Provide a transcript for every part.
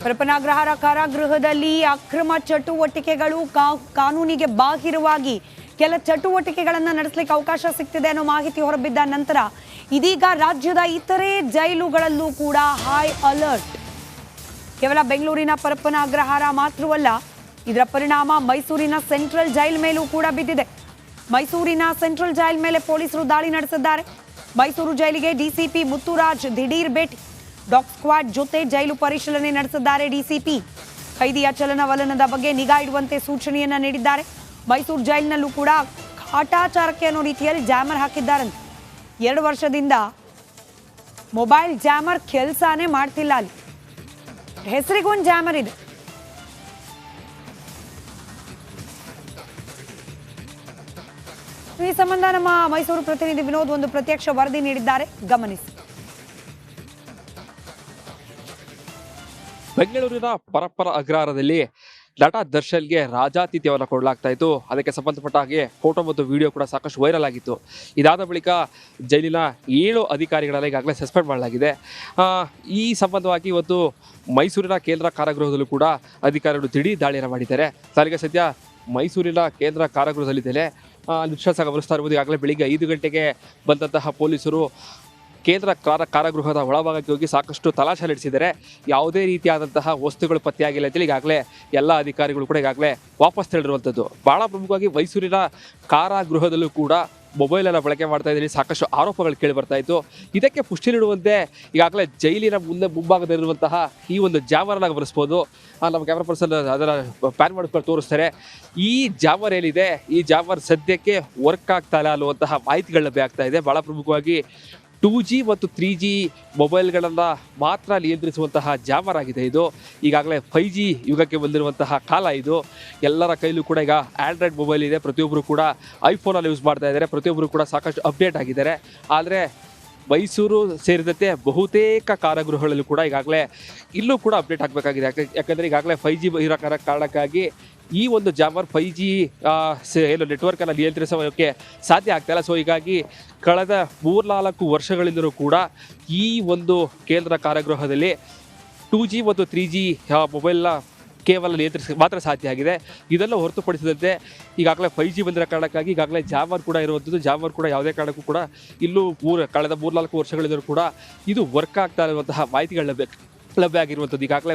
ಪರಪನಾಗ್ರಹಾರ ಕಾರಾಗೃಹದಲ್ಲಿ ಅಕ್ರಮ ಚಟುವಟಿಕೆಗಳು ಕಾನೂನಿಗೆ ಬಾಹಿರವಾಗಿ ಕೆಲ ಚಟುವಟಿಕೆಗಳನ್ನು ನಡೆಸಲಿಕ್ಕೆ ಅವಕಾಶ ಸಿಗ್ತಿದೆ ಅನ್ನೋ ಮಾಹಿತಿ ಹೊರಬಿದ್ದ ನಂತರ ಇದೀಗ ರಾಜ್ಯದ ಇತರೆ ಜೈಲುಗಳಲ್ಲೂ ಕೂಡ ಹೈ ಅಲರ್ಟ್. ಕೇವಲ ಬೆಂಗಳೂರಿನ ಪರಪನಾಗ್ರಹಾರ ಮಾತ್ರವಲ್ಲ, ಇದರ ಪರಿಣಾಮ ಮೈಸೂರಿನ ಸೆಂಟ್ರಲ್ ಜೈಲ್ ಮೇಲೂ ಕೂಡ ಬಿದ್ದಿದೆ. ಮೈಸೂರಿನ ಸೆಂಟ್ರಲ್ ಜೈಲ್ ಮೇಲೆ ಪೊಲೀಸರು ದಾಳಿ ನಡೆಸಿದ್ದಾರೆ. ಮೈಸೂರು ಜೈಲಿಗೆ ಡಿಸಿಪಿ ಮುತ್ತುರಾಜ್ ದಿಢೀರ್ ಭೇಟಿ. ಡಾಗ್ ಸ್ಕ್ವಾಡ್ ಜೊತೆ ಜೈಲು ಪರಿಶೀಲನೆ ನಡೆಸಿದ್ದಾರೆ ಡಿಸಿಪಿ. ಕೈದಿಯ ಚಲನವಲನದ ಬಗ್ಗೆ ನಿಗಾ ಇಡುವಂತೆ ಸೂಚನೆಯನ್ನ ನೀಡಿದ್ದಾರೆ. ಮೈಸೂರು ಜೈಲಿನಲ್ಲೂ ಕೂಡ ಕಾಟಾಚಾರಕ್ಕೆ ಅನ್ನೋ ರೀತಿಯಲ್ಲಿ ಜಾಮರ್ ಹಾಕಿದ್ದಾರಂತೆ. 2 ವರ್ಷದಿಂದ ಮೊಬೈಲ್ ಜಾಮರ್ ಕೆಲಸನೇ ಮಾಡ್ತಿಲ್ಲ. ಅಲ್ಲಿ ಹೆಸರಿಗೊಂದು ಜಾಮರ್ ಇದೆ. ಈ ಸಂಬಂಧ ನಮ್ಮ ಮೈಸೂರು ಪ್ರತಿನಿಧಿ ವಿನೋದ್ ಒಂದು ಪ್ರತ್ಯಕ್ಷ ವರದಿ ನೀಡಿದ್ದಾರೆ, ಗಮನಿಸಿ. ಬೆಂಗಳೂರಿನ ಪರಪ್ಪನ ಅಗ್ರಹಾರದಲ್ಲಿ ನಟ ದರ್ಶನ್ಗೆ ರಾಜಾತಿಥ್ಯವನ್ನು ಕೊಡಲಾಗ್ತಾ ಇತ್ತು. ಅದಕ್ಕೆ ಸಂಬಂಧಪಟ್ಟ ಹಾಗೆ ಫೋಟೋ ಮತ್ತು ವಿಡಿಯೋ ಕೂಡ ಸಾಕಷ್ಟು ವೈರಲ್ ಆಗಿತ್ತು. ಇದಾದ ಬಳಿಕ ಜೈಲಿನ 7 ಅಧಿಕಾರಿಗಳನ್ನ ಈಗಾಗಲೇ ಸಸ್ಪೆಂಡ್ ಮಾಡಲಾಗಿದೆ. ಈ ಸಂಬಂಧವಾಗಿ ಇವತ್ತು ಮೈಸೂರಿನ ಕೇಂದ್ರ ಕಾರಾಗೃಹದಲ್ಲೂ ಕೂಡ ಅಧಿಕಾರಿಗಳು ದಿಢೀರ್ ದಾಳಿಯನ್ನು ಮಾಡಿದ್ದಾರೆ. ಸಾರಿಗೆ ಸದ್ಯ ಮೈಸೂರಿನ ಕೇಂದ್ರ ಕಾರಾಗೃಹದಲ್ಲಿದ್ದೇನೆ. ನಿಶ್ವಾಸ ಗಮನಿಸ್ತಾ ಇರ್ಬೋದು. ಈಗಾಗಲೇ ಬೆಳಿಗ್ಗೆ 5 ಗಂಟೆಗೆ ಬಂದಂತಹ ಪೊಲೀಸರು ಕೇಂದ್ರ ಕಾರಾಗೃಹದ ಒಳಭಾಗಕ್ಕೆ ಹೋಗಿ ಸಾಕಷ್ಟು ತಲಾಶೆ ನಡೆಸಿದ್ದಾರೆ. ಯಾವುದೇ ರೀತಿಯಾದಂತಹ ವಸ್ತುಗಳು ಪತ್ತೆಯಾಗಿಲ್ಲ ಅಂತೇಳಿ ಈಗಾಗಲೇ ಎಲ್ಲ ಅಧಿಕಾರಿಗಳು ಕೂಡ ಈಗಾಗಲೇ ವಾಪಸ್ ತೆರಳಿರುವಂಥದ್ದು. ಭಾಳ ಪ್ರಮುಖವಾಗಿ ಮೈಸೂರಿನ ಕಾರಾಗೃಹದಲ್ಲೂ ಕೂಡ ಮೊಬೈಲನ್ನು ಬಳಕೆ ಮಾಡ್ತಾ ಇದ್ದೀನಿ ಸಾಕಷ್ಟು ಆರೋಪಗಳು ಕೇಳಿ ಬರ್ತಾ ಇತ್ತು. ಇದಕ್ಕೆ ಪುಷ್ಟಿ ನೀಡುವಂತೆ ಈಗಾಗಲೇ ಜೈಲಿನ ಮುಂಭಾಗದಲ್ಲಿರುವಂತಹ ಈ ಒಂದು ಜಾಮರನ್ನು ಗಮನಿಸ್ಬೋದು. ನಮ್ಮ ಕ್ಯಾಮ್ರಾ ಪರ್ಸನ್ ಅದನ್ನು ಪ್ಯಾನ್ ಮಾಡಿಕೊಂಡು ತೋರಿಸ್ತಾರೆ. ಈ ಜಾಮರ್ ಏನಿದೆ, ಈ ಜಾಮರ್ ಸದ್ಯಕ್ಕೆ ವರ್ಕ್ ಆಗ್ತಾ ಇಲ್ಲ ಅನ್ನುವಂತಹ ಮಾಹಿತಿಗಳು ಲಭ್ಯ ಆಗ್ತಾ ಇದೆ. ಭಾಳ ಪ್ರಮುಖವಾಗಿ 2G ಮತ್ತು 3G ಮೊಬೈಲ್ಗಳನ್ನು ಮಾತ್ರ ನಿಯಂತ್ರಿಸುವಂತಹ ಜಾಮರ್ ಆಗಿದೆ ಇದು. ಈಗಾಗಲೇ 5G ಯುಗಕ್ಕೆ ಬಂದಿರುವಂತಹ ಕಾಲ ಇದು. ಎಲ್ಲರ ಕೈಲೂ ಕೂಡ ಈಗ ಆಂಡ್ರಾಯ್ಡ್ ಮೊಬೈಲ್ ಇದೆ. ಪ್ರತಿಯೊಬ್ಬರು ಕೂಡ ಐಫೋನಲ್ಲಿ ಯೂಸ್ ಮಾಡ್ತಾ ಇದ್ದಾರೆ. ಪ್ರತಿಯೊಬ್ಬರು ಕೂಡ ಸಾಕಷ್ಟು ಅಪ್ಡೇಟ್ ಆಗಿದ್ದಾರೆ. ಆದರೆ ಮೈಸೂರು ಸೇರಿದಂತೆ ಬಹುತೇಕ ಕಾರಾಗೃಹಗಳಲ್ಲೂ ಕೂಡ ಈಗಾಗಲೇ ಇಲ್ಲೂ ಕೂಡ ಅಪ್ಡೇಟ್ ಆಗಬೇಕಾಗಿದೆ. ಯಾಕಂದರೆ ಈಗಾಗಲೇ 5G ಇರೋ ಕಾರಣಕ್ಕಾಗಿ ಈ ಒಂದು ಜಾಮರ್ 5G ಏನು ನೆಟ್ವರ್ಕನ್ನು ನಿಯಂತ್ರಿಸೋಕ್ಕೆ ಸಾಧ್ಯ ಆಗ್ತಾಯಿಲ್ಲ. ಸೊ ಹೀಗಾಗಿ ಕಳೆದ 3-4 ವರ್ಷಗಳಿಂದಲೂ ಕೂಡ ಈ ಒಂದು ಕೇಂದ್ರ ಕಾರಾಗೃಹದಲ್ಲಿ 2G ಮತ್ತು 3G ಮೊಬೈಲ್ನ ಕೇವಲ ನಿಯಂತ್ರಿಸ ಮಾತ್ರ ಸಾಧ್ಯ ಆಗಿದೆ. ಇದೆಲ್ಲ ಹೊರತುಪಡಿಸಿದಂತೆ ಈಗಾಗಲೇ 5G ಬಂದಿರೋ ಕಾರಣಕ್ಕಾಗಿ ಈಗಾಗಲೇ ಜಾಮರ್ ಕೂಡ ಇರುವಂಥದ್ದು. ಜಾಮರ್ ಕೂಡ ಯಾವುದೇ ಕಾರಣಕ್ಕೂ ಕೂಡ ಇಲ್ಲೂ ಕಳೆದ 3-4 ವರ್ಷಗಳಿಂದಲೂ ಕೂಡ ಇದು ವರ್ಕ್ ಆಗ್ತಾ ಇರುವಂತಹ ಮಾಹಿತಿಗಳು ಲಭ್ಯ ಆಗಿರುವಂಥದ್ದು. ಈಗಾಗಲೇ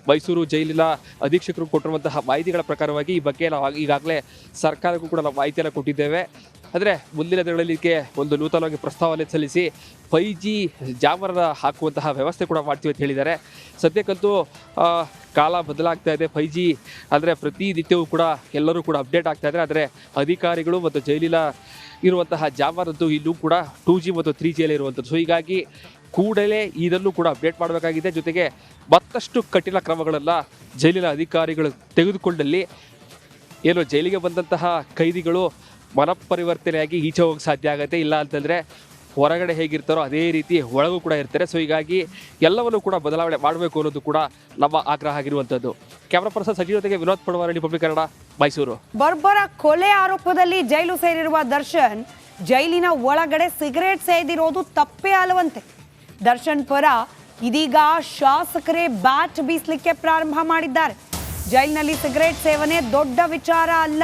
ಮೈಸೂರು ಜೈಲಿನ ಅಧೀಕ್ಷಕರು ಕೊಟ್ಟಿರುವಂತಹ ಮಾಹಿತಿಗಳ ಪ್ರಕಾರವಾಗಿ ಈ ಬಗ್ಗೆ ನಾವು ಈಗಾಗಲೇ ಸರ್ಕಾರಕ್ಕೂ ಕೂಡ ನಾವು ಮಾಹಿತಿಯನ್ನು ಕೊಟ್ಟಿದ್ದೇವೆ. ಆದರೆ ಮುಂದಿನ ದಿನಗಳಲ್ಲಿ ಒಂದು ನೂತನವಾಗಿ ಪ್ರಸ್ತಾವನೆ ಸಲ್ಲಿಸಿ 5G ಜಾಮರನ್ನು ಹಾಕುವಂತಹ ವ್ಯವಸ್ಥೆ ಕೂಡ ಮಾಡ್ತೀವಿ ಅಂತ ಹೇಳಿದ್ದಾರೆ. ಸದ್ಯಕ್ಕಂತೂ ಕಾಲ ಬದಲಾಗ್ತಾ ಇದೆ. 5G ಅಂದರೆ ಪ್ರತಿನಿತ್ಯವೂ ಕೂಡ ಎಲ್ಲರೂ ಕೂಡ ಅಪ್ಡೇಟ್ ಆಗ್ತಾ ಇದ್ದಾರೆ. ಆದರೆ ಅಧಿಕಾರಿಗಳು ಮತ್ತು ಜೈಲಿನ ಇರುವಂತಹ ಜಾಮರ್ ಅಂತೂ ಇಲ್ಲೂ ಕೂಡ 2G ಮತ್ತು 3Gಯಲ್ಲಿ ಇರುವಂಥದ್ದು. ಸೊ ಹೀಗಾಗಿ ಕೂಡಲೇ ಇದನ್ನು ಕೂಡ ಅಪ್ಡೇಟ್ ಮಾಡಬೇಕಾಗಿದೆ. ಜೊತೆಗೆ ಮತ್ತಷ್ಟು ಕಠಿಣ ಕ್ರಮಗಳನ್ನು ಜೈಲಿನ ಅಧಿಕಾರಿಗಳು ತೆಗೆದುಕೊಂಡಲ್ಲಿ ಏನು ಜೈಲಿಗೆ ಬಂದಂತಹ ಕೈದಿಗಳು ಮನಪರಿವರ್ತನೆಯಾಗಿ ಈಚೆ ಹೋಗಿ ಸಾಧ್ಯ ಆಗುತ್ತೆ. ಇಲ್ಲ ಅಂತಂದರೆ ಹೊರಗಡೆ ಹೇಗಿರ್ತಾರೋ ಅದೇ ರೀತಿ ಒಳಗೂ ಕೂಡ ಇರ್ತಾರೆ. ಸೊ ಹೀಗಾಗಿ ಎಲ್ಲವನ್ನೂ ಕೂಡ ಬದಲಾವಣೆ ಮಾಡಬೇಕು ಅನ್ನೋದು ಕೂಡ ನಮ್ಮ ಆಗ್ರಹ ಆಗಿರುವಂಥದ್ದು. ಕ್ಯಾಮ್ರಾ ಪರ್ಸನ್ ಸಜಿ ಜೊತೆಗೆ ವಿನೋದ್ ಪಡವಾರಳ್ಳಿ, ಪಬ್ಲಿಕ್ ಕನ್ನಡ, ಮೈಸೂರು. ಬರ್ಬರ ಕೊಲೆ ಆರೋಪದಲ್ಲಿ ಜೈಲು ಸೇರಿರುವ ದರ್ಶನ್ ಜೈಲಿನ ಒಳಗಡೆ ಸಿಗರೇಟ್ ಸೇದಿರೋದು ತಪ್ಪೇ ಅಲ್ಲವಂತೆ. ದರ್ಶನ್ ಪರ ಇದೀಗ ಶಾಸಕರೇ ಬ್ಯಾಟ್ ಬೀಸಲಿಕ್ಕೆ ಪ್ರಾರಂಭ ಮಾಡಿದ್ದಾರೆ. ಜೈಲಿನಲ್ಲಿ ಸಿಗರೇಟ್ ಸೇವನೆ ದೊಡ್ಡ ವಿಚಾರ ಅಲ್ಲ.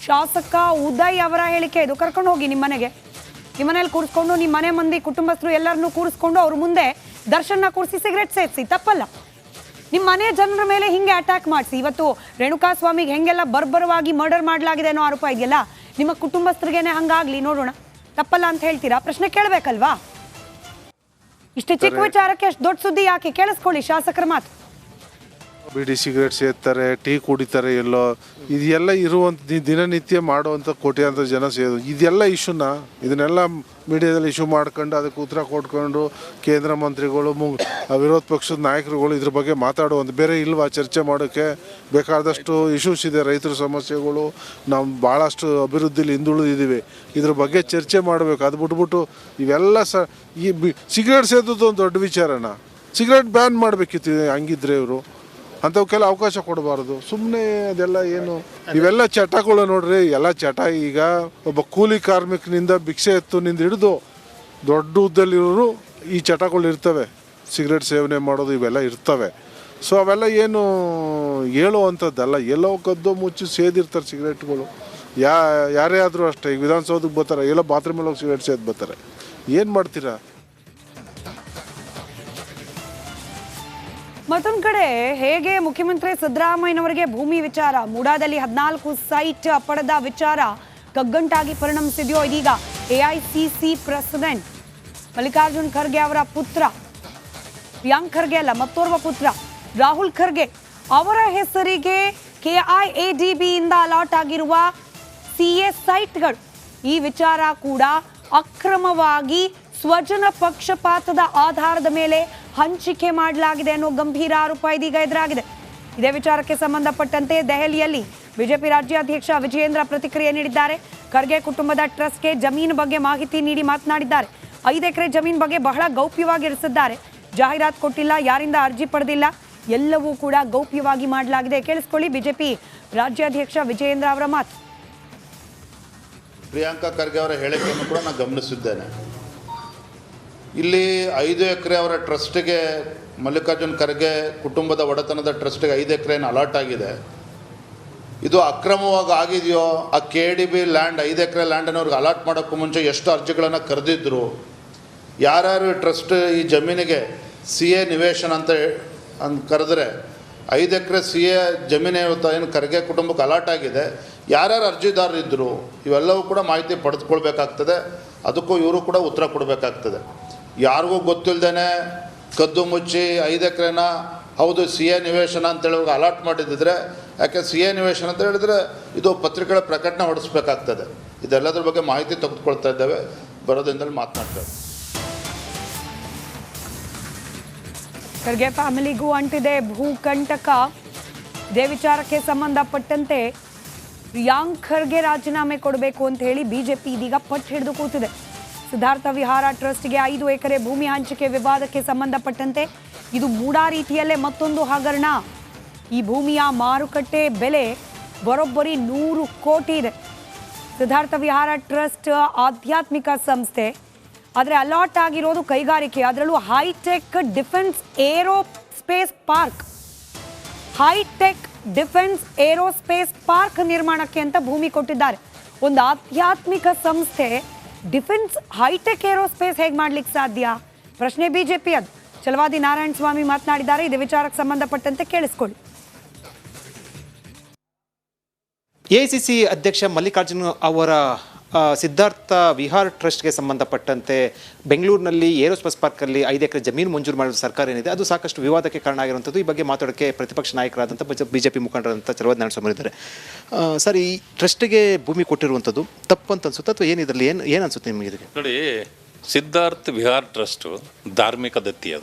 ಶಾಸಕ ಉದಯ್ ಅವರ ಹೇಳಿಕೆ ಇದು. ಕರ್ಕೊಂಡು ಹೋಗಿ ನಿಮ್ಮ ಮನೇಲಿ ಕೂರಿಸ್ಕೊಂಡು, ನಿಮ್ಮ ಮನೆ ಮಂದಿ ಕುಟುಂಬಸ್ಥರು ಎಲ್ಲರನ್ನೂ ಕೂರಿಸ್ಕೊಂಡು ಅವ್ರ ಮುಂದೆ ದರ್ಶನ್ನ ಕೂರಿಸಿ ಸಿಗರೇಟ್ ಸೇರಿಸಿ ತಪ್ಪಲ್ಲ. ನಿಮ್ಮ ಮನೆ ಜನರ ಮೇಲೆ ಹಿಂಗೆ ಅಟ್ಯಾಕ್ ಮಾಡಿಸಿ ಇವತ್ತು ರೇಣುಕಾ ಸ್ವಾಮಿಗೆ ಹೆಂಗೆಲ್ಲ ಬರ್ಬರವಾಗಿ ಮರ್ಡರ್ ಮಾಡಲಾಗಿದೆ ಅನ್ನೋ ಆರೋಪ ಇದೆಯಲ್ಲ, ನಿಮ್ಮ ಕುಟುಂಬಸ್ಥರಿಗೇನೆ ಹಂಗಾಗ್ಲಿ ನೋಡೋಣ, ತಪ್ಪಲ್ಲ ಅಂತ ಹೇಳ್ತೀರಾ? ಪ್ರಶ್ನೆ ಕೇಳಬೇಕಲ್ವಾ? ಇಷ್ಟು ಚಿಕ್ಕ ವಿಚಾರಕ್ಕೆ ಅಷ್ಟು ದೊಡ್ಡ ಸುದ್ದಿ ಯಾಕೆ? ಕೇಳಿಸ್ಕೊಳ್ಳಿ ಶಾಸಕರ ಮಾತು. ಬಿಡಿ ಸಿಗರೇಟ್ ಸೇರ್ತಾರೆ, ಟೀ ಕುಡಿತಾರೆ, ಎಲ್ಲೋ ಇದೆಲ್ಲ ಇರುವಂಥ ದಿನನಿತ್ಯ ಮಾಡುವಂಥ ಕೋಟ್ಯಾಂತರ ಜನ ಸೇರೋದು ಇದೆಲ್ಲ ಇಶ್ಯೂನ ಇದನ್ನೆಲ್ಲ ಮೀಡಿಯಾದಲ್ಲಿ ಇಶ್ಯೂ ಮಾಡ್ಕೊಂಡು ಅದಕ್ಕೆ ಉತ್ತರ ಕೊಟ್ಕೊಂಡು ಕೇಂದ್ರ ಮಂತ್ರಿಗಳು ವಿರೋಧ ಪಕ್ಷದ ನಾಯಕರುಗಳು ಇದ್ರ ಬಗ್ಗೆ ಮಾತಾಡುವಂಥ ಬೇರೆ ಇಲ್ವಾ? ಚರ್ಚೆ ಮಾಡೋಕ್ಕೆ ಬೇಕಾದಷ್ಟು ಇಶ್ಯೂಸ್ ಇದೆ. ರೈತರ ಸಮಸ್ಯೆಗಳು, ನಾವು ಭಾಳಷ್ಟು ಅಭಿವೃದ್ಧಿಲಿ ಹಿಂದುಳಿದಿದ್ದೀವಿ, ಇದ್ರ ಬಗ್ಗೆ ಚರ್ಚೆ ಮಾಡಬೇಕು. ಅದು ಬಿಟ್ಬಿಟ್ಟು ಇವೆಲ್ಲ ಈ ಸಿಗರೇಟ್ ಸೇದೋದು ಒಂದು ದೊಡ್ಡ ವಿಚಾರನ. ಸಿಗರೇಟ್ ಬ್ಯಾನ್ ಮಾಡಬೇಕಿತ್ತು ಹಂಗಿದ್ರೆ ಇವರು. ಅಂಥವಕ್ಕೆಲ್ಲ ಅವಕಾಶ ಕೊಡಬಾರ್ದು. ಸುಮ್ಮನೆ ಅದೆಲ್ಲ ಏನು ಇವೆಲ್ಲ ಚಟಗಳು ನೋಡ್ರಿ, ಎಲ್ಲ ಚಟ. ಈಗ ಒಬ್ಬ ಕೂಲಿ ಕಾರ್ಮಿಕನಿಂದ ಭಿಕ್ಷೆ ಎತ್ತುನಿಂದ ಹಿಡಿದು ದೊಡ್ಡ ಹುದ್ದೆಲಿರೋರು ಈ ಚಟಗಳು ಇರ್ತವೆ. ಸಿಗರೇಟ್ ಸೇವನೆ ಮಾಡೋದು ಇವೆಲ್ಲ ಇರ್ತವೆ. ಸೊ ಅವೆಲ್ಲ ಏನು ಹೇಳುವಂಥದ್ದಲ್ಲ. ಎಲ್ಲೋ ಕದ್ದು ಮುಚ್ಚಿ ಸೇದಿರ್ತಾರೆ ಸಿಗರೇಟ್ಗಳು. ಯಾರೇ ಆದರೂ ಅಷ್ಟೇ, ಈಗ ವಿಧಾನಸೌಧಕ್ಕೆ ಬರ್ತಾರೆ, ಎಲ್ಲೋ ಬಾತ್ರೂಮಲ್ಲಿ ಹೋಗಿ ಸಿಗರೇಟ್ ಸೇದಿ ಬರ್ತಾರೆ. ಏನು ಮಾಡ್ತೀರಾ? ಮತ್ತೊಂದು ಕಡೆ ಹೇಗೆ ಮುಖ್ಯಮಂತ್ರಿ ಸಿದ್ದರಾಮಯ್ಯನವರಿಗೆ ಭೂಮಿ ವಿಚಾರ, ಮೂಡಾದಲ್ಲಿ 14 ಸೈಟ್ ಪಡೆದ ವಿಚಾರ ಕಗ್ಗಂಟಾಗಿ ಪರಿಣಮಿಸಿದೆಯೋ, ಇದೀಗ ಎಐಸಿಸಿ ಪ್ರೆಸಿಡೆಂಟ್ ಮಲ್ಲಿಕಾರ್ಜುನ್ ಖರ್ಗೆ ಅವರ ಪುತ್ರ, ಪ್ರಿಯಾಂಕ್ ಖರ್ಗೆ ಅಲ್ಲ ಮತ್ತೋರ್ವ ಪುತ್ರ ರಾಹುಲ್ ಖರ್ಗೆ ಅವರ ಹೆಸರಿಗೆ ಕೆಐಎಡಿಬಿ ಇಂದ ಅಲಾಟ್ ಆಗಿರುವ ಸಿಎ ಸೈಟ್ಗಳು, ಈ ವಿಚಾರ ಕೂಡ ಅಕ್ರಮವಾಗಿ ಸ್ವಜನ ಪಕ್ಷಪಾತದ ಆಧಾರದ ಮೇಲೆ ಹಂಚಿಕೆ ಮಾಡಲಾಗಿದೆ ಅನ್ನೋ ಗಂಭೀರ ಆರೋಪ ಇದೀಗ ಎದುರಾಗಿದೆ. ಇದೇ ವಿಚಾರಕ್ಕೆ ಸಂಬಂಧಪಟ್ಟಂತೆ ದೆಹಲಿಯಲ್ಲಿ ಬಿಜೆಪಿ ರಾಜ್ಯಾಧ್ಯಕ್ಷ ವಿಜಯೇಂದ್ರ ಪ್ರತಿಕ್ರಿಯೆ ನೀಡಿದ್ದಾರೆ. ಖರ್ಗೆ ಕುಟುಂಬದ ಟ್ರಸ್ಟ್ಗೆ ಜಮೀನು ಬಗ್ಗೆ ಮಾಹಿತಿ ನೀಡಿ ಮಾತನಾಡಿದ್ದಾರೆ. 5 ಎಕರೆ ಜಮೀನು ಬಗ್ಗೆ ಬಹಳ ಗೌಪ್ಯವಾಗಿ ಇರಿಸಿದ್ದಾರೆ. ಜಾಹೀರಾತು ಕೊಟ್ಟಿಲ್ಲ, ಯಾರಿಂದ ಅರ್ಜಿ ಪಡೆದಿಲ್ಲ, ಎಲ್ಲವೂ ಕೂಡ ಗೌಪ್ಯವಾಗಿ ಮಾಡಲಾಗಿದೆ. ಕೇಳಿಸ್ಕೊಳ್ಳಿ ಬಿಜೆಪಿ ರಾಜ್ಯಾಧ್ಯಕ್ಷ ವಿಜಯೇಂದ್ರ ಅವರ ಮಾತು. ಪ್ರಿಯಾಂಕಾ ಖರ್ಗೆ ಅವರ ಹೇಳಿಕೆಯನ್ನು ಕೂಡ ನಾನು ಗಮನಿಸಿದ್ದೇನೆ. ಇಲ್ಲಿ 5 ಎಕರೆ ಅವರ ಟ್ರಸ್ಟಿಗೆ, ಮಲ್ಲಿಕಾರ್ಜುನ್ ಖರ್ಗೆ ಕುಟುಂಬದ ಒಡೆತನದ ಟ್ರಸ್ಟಿಗೆ 5 ಎಕರೆಯನ್ನು ಅಲಾಟ್ ಆಗಿದೆ. ಇದು ಅಕ್ರಮವಾಗಿ ಆಗಿದೆಯೋ? ಆ KDB ಲ್ಯಾಂಡ್ 5 ಎಕರೆ ಲ್ಯಾಂಡನ್ನು ಅವ್ರಿಗೆ ಅಲಾಟ್ ಮಾಡೋಕ್ಕೂ ಮುಂಚೆ ಎಷ್ಟು ಅರ್ಜಿಗಳನ್ನು ಕರೆದಿದ್ದರು, ಯಾರ್ಯಾರು ಟ್ರಸ್ಟ್ ಈ ಜಮೀನಿಗೆ CA ನಿವೇಶನ ಅಂತ ಕರೆದ್ರೆ 5 ಎಕರೆ CA ಜಮೀನು ಏನು ಖರ್ಗೆ ಕುಟುಂಬಕ್ಕೆ ಅಲಾಟ್ ಆಗಿದೆ, ಯಾರ್ಯಾರು ಅರ್ಜಿದಾರರಿದ್ದರು, ಇವೆಲ್ಲವೂ ಕೂಡ ಮಾಹಿತಿ ಪಡೆದುಕೊಳ್ಬೇಕಾಗ್ತದೆ. ಅದಕ್ಕೂ ಇವರು ಕೂಡ ಉತ್ತರ ಕೊಡಬೇಕಾಗ್ತದೆ. ಯಾರಿಗೂ ಗೊತ್ತಿಲ್ಲದೇ ಕದ್ದು ಮುಚ್ಚಿ 5 ಎಕರೆನ ಹೌದು CA ನಿವೇಶನ ಅಂತೇಳಿ ಅಲಾಟ್ ಮಾಡಿದ್ದಿದ್ರೆ, ಯಾಕೆ CA ನಿವೇಶನ ಅಂತ ಹೇಳಿದ್ರೆ ಇದು ಪತ್ರಿಕೆಗಳ ಪ್ರಕಟಣೆ ಹೊಡಿಸ್ಬೇಕಾಗ್ತದೆ. ಇದೆಲ್ಲದ್ರ ಬಗ್ಗೆ ಮಾಹಿತಿ ತೆಗೆದುಕೊಳ್ತಾ ಇದ್ದೇವೆ, ಬರೋದ್ರಿಂದಲೇ ಮಾತನಾಡ್ತೇವೆ. ಖರ್ಗೆ ಫ್ಯಾಮಿಲಿಗೂ ಅಂಟಿದೆ ಭೂಕಂಟಕ. ಇದೇ ವಿಚಾರಕ್ಕೆ ಸಂಬಂಧಪಟ್ಟಂತೆ ಪ್ರಿಯಾಂಕ್ ಖರ್ಗೆ ರಾಜೀನಾಮೆ ಕೊಡಬೇಕು ಅಂತ ಹೇಳಿ ಬಿಜೆಪಿ ಇದೀಗ ಪಟ್ಟು ಹಿಡಿದು ಕೂತಿದೆ. ಸಿದ್ಧಾರ್ಥ ವಿಹಾರ ಟ್ರಸ್ಟ್ಗೆ 5 ಎಕರೆ ಭೂಮಿ ಹಂಚಿಕೆ ವಿವಾದಕ್ಕೆ ಸಂಬಂಧಪಟ್ಟಂತೆ ಇದು ಮೂಡಾ ರೀತಿಯಲ್ಲೇ ಮತ್ತೊಂದು ಹಗರಣ. ಈ ಭೂಮಿಯ ಮಾರುಕಟ್ಟೆ ಬೆಲೆ ಬರೋಬ್ಬರಿ 100 ಕೋಟಿ ಇದೆ. ಸಿದ್ಧಾರ್ಥ ವಿಹಾರ ಟ್ರಸ್ಟ್ ಆಧ್ಯಾತ್ಮಿಕ ಸಂಸ್ಥೆ, ಆದರೆ ಅಲಾಟ್ ಆಗಿರೋದು ಕೈಗಾರಿಕೆ, ಅದರಲ್ಲೂ hi-tech defence aerospace park. Hi-tech defence aerospace park ನಿರ್ಮಾಣಕ್ಕೆ ಅಂತ ಭೂಮಿ ಕೊಟ್ಟಿದ್ದಾರೆ. ಒಂದು ಆಧ್ಯಾತ್ಮಿಕ ಸಂಸ್ಥೆ ಡಿಫೆನ್ಸ್ ಹೈಟೆಕ್ ಏರೋಸ್ಪೇಸ್ ಹೇಗೆ ಮಾಡ್ಲಿಕ್ಕೆ ಸಾಧ್ಯ? ಪ್ರಶ್ನೆ ಬಿಜೆಪಿ ಅದು. ಛಲವಾದಿ ನಾರಾಯಣ ಸ್ವಾಮಿ ಮಾತನಾಡಿದ್ದಾರೆ. ಇದೇ ವಿಚಾರಕ್ಕೆ ಸಂಬಂಧಪಟ್ಟಂತೆ ಕೇಳಿಸ್ಕೊಳ್ಳಿ. ಎಐಸಿಸಿ ಅಧ್ಯಕ್ಷ ಮಲ್ಲಿಕಾರ್ಜುನ್ ಅವರ ಸಿದ್ಧಾರ್ಥ ವಿಹಾರ್ ಟ್ರಸ್ಟ್ಗೆ ಸಂಬಂಧಪಟ್ಟಂತೆ ಬೆಂಗಳೂರಿನಲ್ಲಿ ಏರೋಸ್ಪೇಸ್ ಪಾರ್ಕಲ್ಲಿ 5 ಎಕರೆ ಜಮೀನು ಮಂಜೂರು ಮಾಡಿದ ಸರ್ಕಾರ ಏನಿದೆ ಅದು ಸಾಕಷ್ಟು ವಿವಾದಕ್ಕೆ ಕಾರಣ ಆಗಿರುವಂಥದ್ದು. ಈ ಬಗ್ಗೆ ಮಾತಾಡೋಕ್ಕೆ ಪ್ರತಿಪಕ್ಷ ನಾಯಕರಾದಂಥ ಬಿಜೆಪಿ ಮುಖಂಡರಾದಂಥ ಛಲವಾದಿ ನಾರಾಯಣ ಸ್ವಾಮಿ ಇದ್ದಾರೆ. ಸರ್, ಈ ಟ್ರಸ್ಟ್ಗೆ ಭೂಮಿ ಕೊಟ್ಟಿರುವಂಥದ್ದು ತಪ್ಪಂತ ಅನ್ಸುತ್ತೆ ಅಥವಾ ಏನು ಇದರಲ್ಲಿ ಏನು ಅನ್ಸುತ್ತೆ ನಿಮಗೆ? ಇದಕ್ಕೆ ನೋಡಿ, ಸಿದ್ಧಾರ್ಥ ವಿಹಾರ್ ಟ್ರಸ್ಟು ಧಾರ್ಮಿಕ ದತ್ತಿ ಅದು.